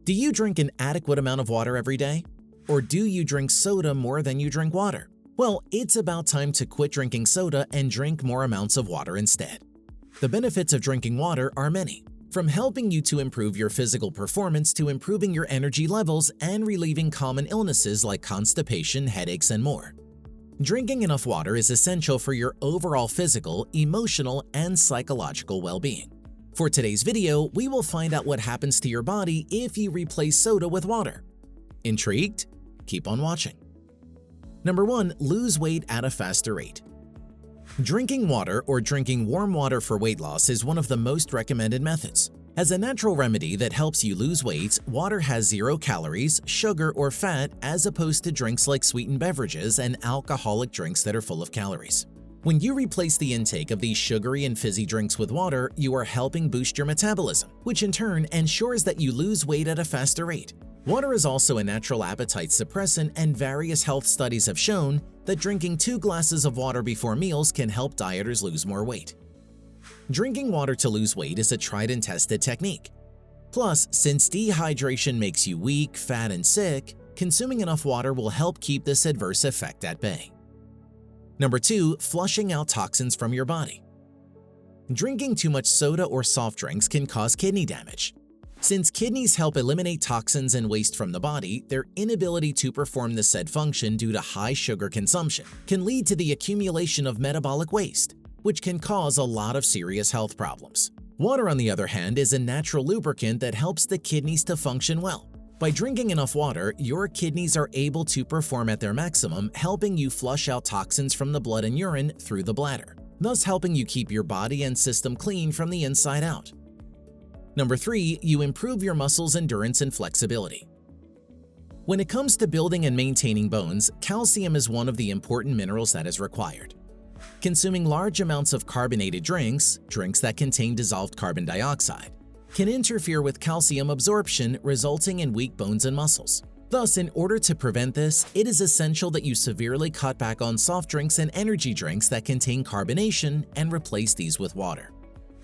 Do you drink an adequate amount of water every day? Or do you drink soda more than you drink water? Well, it's about time to quit drinking soda and drink more amounts of water instead. The benefits of drinking water are many, from helping you to improve your physical performance to improving your energy levels and relieving common illnesses like constipation, headaches, and more. Drinking enough water is essential for your overall physical, emotional, and psychological well-being. For today's video, we will find out what happens to your body if you replace soda with water. Intrigued? Keep on watching. Number 1. Lose weight at a faster rate. Drinking water or drinking warm water for weight loss is one of the most recommended methods. As a natural remedy that helps you lose weight, water has 0 calories, sugar, or fat as opposed to drinks like sweetened beverages and alcoholic drinks that are full of calories. When you replace the intake of these sugary and fizzy drinks with water, you are helping boost your metabolism, which in turn ensures that you lose weight at a faster rate. Water is also a natural appetite suppressant, and various health studies have shown that drinking 2 glasses of water before meals can help dieters lose more weight. Drinking water to lose weight is a tried and tested technique. Plus, since dehydration makes you weak, fat, and sick, consuming enough water will help keep this adverse effect at bay. Number 2. Flushing out toxins from your body. Drinking too much soda or soft drinks can cause kidney damage. Since kidneys help eliminate toxins and waste from the body, their inability to perform the said function due to high sugar consumption can lead to the accumulation of metabolic waste, which can cause a lot of serious health problems. Water, on the other hand, is a natural lubricant that helps the kidneys to function well. By drinking enough water, your kidneys are able to perform at their maximum, helping you flush out toxins from the blood and urine through the bladder, thus helping you keep your body and system clean from the inside out. Number 3. You improve your muscles' endurance and flexibility. When it comes to building and maintaining bones, calcium is one of the important minerals that is required. Consuming large amounts of carbonated drinks that contain dissolved carbon dioxide, can interfere with calcium absorption, resulting in weak bones and muscles. Thus, in order to prevent this, it is essential that you severely cut back on soft drinks and energy drinks that contain carbonation and replace these with water.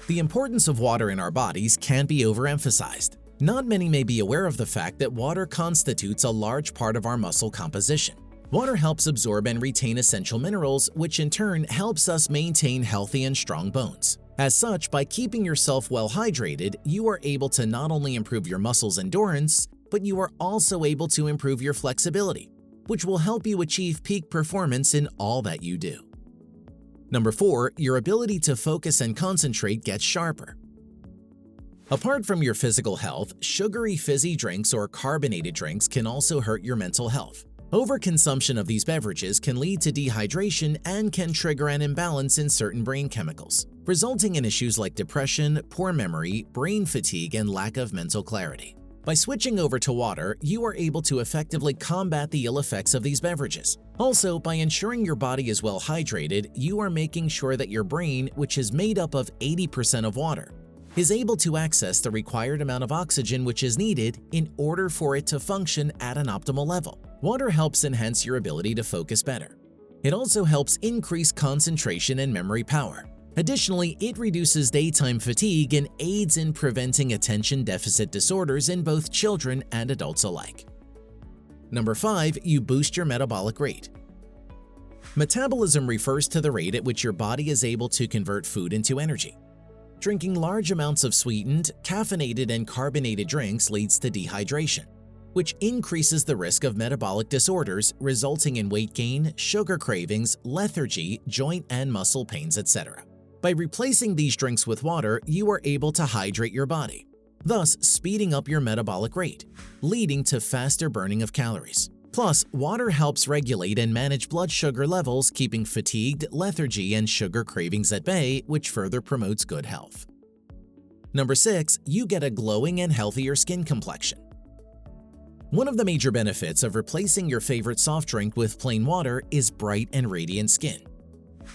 The importance of water in our bodies can't be overemphasized. Not many may be aware of the fact that water constitutes a large part of our muscle composition. Water helps absorb and retain essential minerals, which in turn helps us maintain healthy and strong bones. As such, by keeping yourself well hydrated, you are able to not only improve your muscles' endurance, but you are also able to improve your flexibility, which will help you achieve peak performance in all that you do. Number 4. Your ability to focus and concentrate gets sharper. Apart from your physical health, sugary fizzy drinks or carbonated drinks can also hurt your mental health. Overconsumption of these beverages can lead to dehydration and can trigger an imbalance in certain brain chemicals, resulting in issues like depression, poor memory, brain fatigue, and lack of mental clarity. By switching over to water, you are able to effectively combat the ill effects of these beverages. Also, by ensuring your body is well hydrated, you are making sure that your brain, which is made up of 80% of water, is able to access the required amount of oxygen which is needed in order for it to function at an optimal level. Water helps enhance your ability to focus better. It also helps increase concentration and memory power. Additionally, it reduces daytime fatigue and aids in preventing attention deficit disorders in both children and adults alike. Number 5. You boost your metabolic rate. Metabolism refers to the rate at which your body is able to convert food into energy. Drinking large amounts of sweetened, caffeinated, and carbonated drinks leads to dehydration, which increases the risk of metabolic disorders resulting in weight gain, sugar cravings, lethargy, joint and muscle pains, etc. By replacing these drinks with water, you are able to hydrate your body, thus speeding up your metabolic rate, leading to faster burning of calories. Plus, water helps regulate and manage blood sugar levels, keeping fatigued, lethargy, and sugar cravings at bay, which further promotes good health. Number 6. You get a glowing and healthier skin complexion. One of the major benefits of replacing your favorite soft drink with plain water is bright and radiant skin.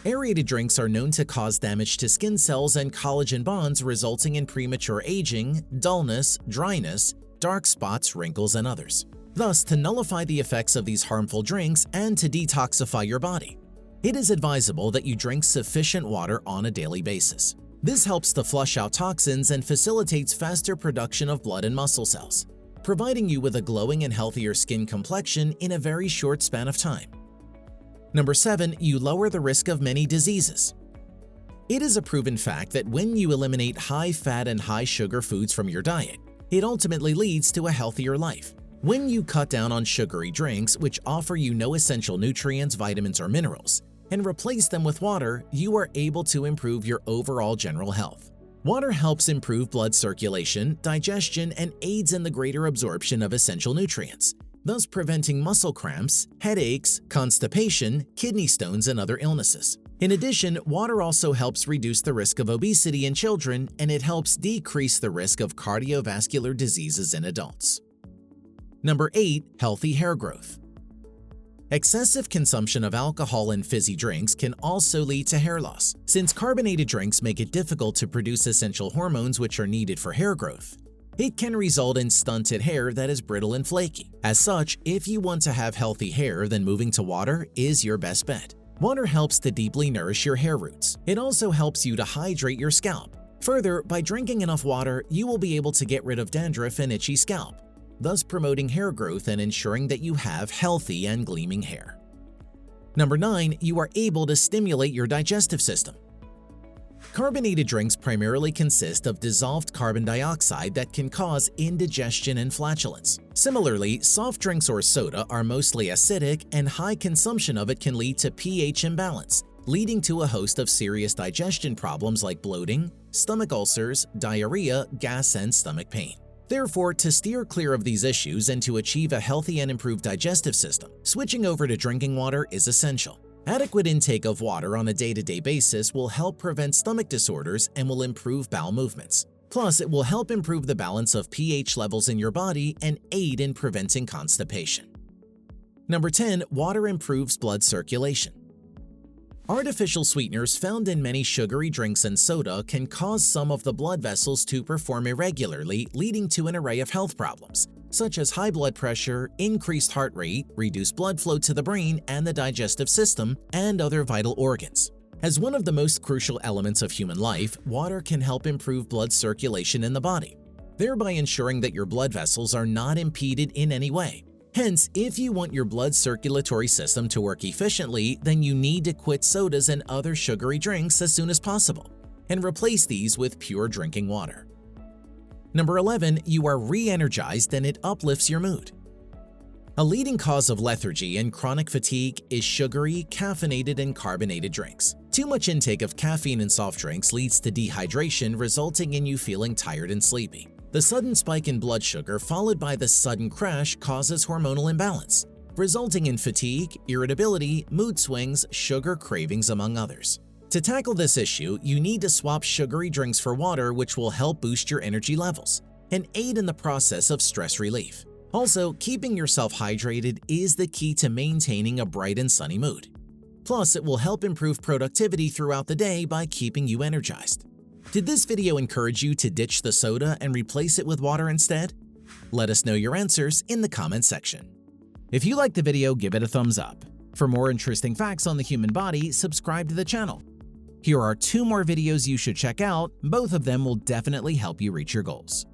Aerated drinks are known to cause damage to skin cells and collagen bonds, resulting in premature aging, dullness, dryness, dark spots, wrinkles, and others. Thus, to nullify the effects of these harmful drinks and to detoxify your body, it is advisable that you drink sufficient water on a daily basis. This helps to flush out toxins and facilitates faster production of blood and muscle cells. providing you with a glowing and healthier skin complexion in a very short span of time. Number 7. You lower the risk of many diseases. It is a proven fact that when you eliminate high-fat and high-sugar foods from your diet, it ultimately leads to a healthier life. When you cut down on sugary drinks, which offer you no essential nutrients, vitamins, or minerals, and replace them with water, you are able to improve your overall general health. Water helps improve blood circulation, digestion, and aids in the greater absorption of essential nutrients, thus preventing muscle cramps, headaches, constipation, kidney stones, and other illnesses. In addition, water also helps reduce the risk of obesity in children, and it helps decrease the risk of cardiovascular diseases in adults. Number 8. Healthy hair growth. Excessive consumption of alcohol and fizzy drinks can also lead to hair loss, since carbonated drinks make it difficult to produce essential hormones which are needed for hair growth. It can result in stunted hair that is brittle and flaky. As such, if you want to have healthy hair, then moving to water is your best bet. Water helps to deeply nourish your hair roots. It also helps you to hydrate your scalp. Further, by drinking enough water, you will be able to get rid of dandruff and itchy scalp, thus promoting hair growth and ensuring that you have healthy and gleaming hair. Number 9. You are able to stimulate your digestive system. Carbonated drinks primarily consist of dissolved carbon dioxide that can cause indigestion and flatulence. Similarly, soft drinks or soda are mostly acidic, and high consumption of it can lead to pH imbalance, leading to a host of serious digestion problems like bloating, stomach ulcers, diarrhea, gas, and stomach pain. Therefore, to steer clear of these issues and to achieve a healthy and improved digestive system, switching over to drinking water is essential. Adequate intake of water on a day-to-day basis will help prevent stomach disorders and will improve bowel movements. Plus, it will help improve the balance of pH levels in your body and aid in preventing constipation. Number 10. Water improves blood circulation. Artificial sweeteners found in many sugary drinks and soda can cause some of the blood vessels to perform irregularly, leading to an array of health problems, such as high blood pressure, increased heart rate, reduced blood flow to the brain and the digestive system, and other vital organs. As one of the most crucial elements of human life, water can help improve blood circulation in the body, thereby ensuring that your blood vessels are not impeded in any way. Hence, if you want your blood circulatory system to work efficiently, then you need to quit sodas and other sugary drinks as soon as possible, and replace these with pure drinking water. Number 11. You are re-energized and it uplifts your mood. A leading cause of lethargy and chronic fatigue is sugary, caffeinated, and carbonated drinks. Too much intake of caffeine in soft drinks leads to dehydration, resulting in you feeling tired and sleepy. The sudden spike in blood sugar followed by the sudden crash causes hormonal imbalance, resulting in fatigue, irritability, mood swings, sugar cravings, among others. To tackle this issue, you need to swap sugary drinks for water, which will help boost your energy levels and aid in the process of stress relief. Also, keeping yourself hydrated is the key to maintaining a bright and sunny mood. Plus, it will help improve productivity throughout the day by keeping you energized. Did this video encourage you to ditch the soda and replace it with water instead? Let us know your answers in the comment section. If you liked the video, give it a thumbs up. For more interesting facts on the human body, subscribe to the channel. Here are 2 more videos you should check out. Both of them will definitely help you reach your goals.